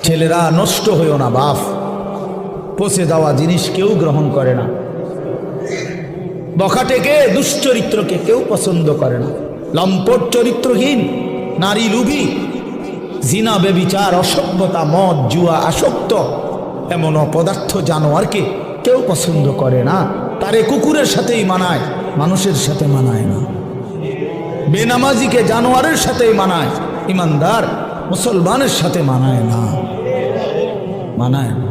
ছেলেরা নষ্ট হইও না বাপ, পচে যাওয়া জিনিস কেউ গ্রহণ করে না। বখাটেকে দুশ্চরিত্রকে কেউ পছন্দ করে না। লম্পট চরিত্রহীন, নারী লুভী, জিনা বেবিচার, অসভ্যতা, মদ জুয়া আসক্ত এমন অপদার্থ জানোয়ারকে কেউ পছন্দ করে না। তারে কুকুরের সাথেই মানায়, মানুষের সাথে মানায় না। বেনামাজিকে জানোয়ারের সাথেই মানায়, ইমানদার মুসলমানের সাথে মানায় না, মানায় না।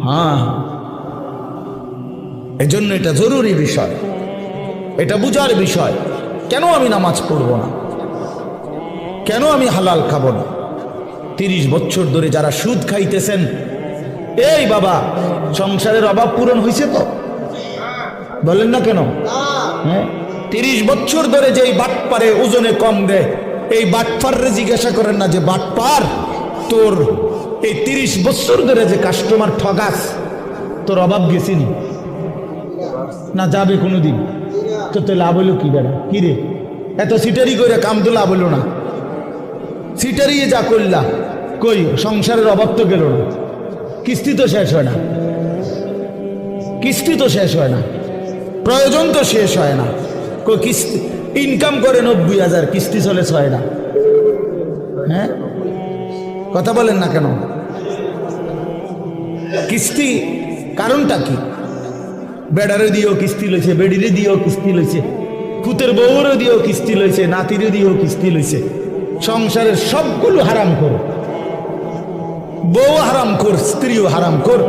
হ্যাঁ, এজন্য এটা জরুরি বিষয়, এটা বুঝার বিষয়। কেন আমি নামাজ পড়ব না? কেন আমি হালাল খাবো না? 30 বছর ধরে যারা সুদ খাইতেছেন, এই বাবা সংসারের অভাব পূরণ হয়েছে তো? বলেন না কেন? হ্যাঁ, 30 বছর ধরে যে বাটপারে ওজনে কম দেয়, এই বাটপারে জিজ্ঞাসা করেন না যে বাটপার তোর এই 30 বছর ধরে যে কাস্টমার ঠগাস, তোর অভাব গেছিনি না যাবে কোনোদিন? তো লাভ হইল কি বেড়া? কি রে এত সিটারি করে কাম তো লাভ হইল না। সিটারি যা করলা, কই সংসারের অভাব তো গেল না, কিস্তি তো শেষ হয় না, কিস্তি তো শেষ হয় না, প্রয়োজন তো শেষ হয় না। কই কিস্তি ইনকাম করে 90,000, কিস্তি চলে 6 না। হ্যাঁ, কথা বলেন না কেন? কিস্তি কারণটা কি? বেড়ারে দিয়েও কিস্তি লইছে, বেড়িরে দিয়েও কিস্তি লইছে, কুতের বউরে দিয়েও কিস্তি লইছে, নাতিরে দিয়েও কিস্তি লইছে। সংসারের সবগুলো হারাম কর, বউ হারাম কর, স্ত্রীও হারাম কর,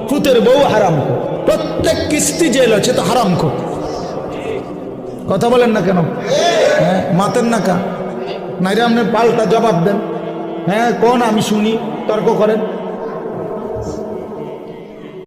কুতের বউ হারাম কর, প্রত্যেক কিস্তি যে লইছে তো হারাম কর। কথা বলেন না কেন? হ্যাঁ, মাতেন না কা নাইরে আপনি পাল্টা জবাব দেন। হ্যাঁ, কোন আমি শুনি, তর্ক করেন।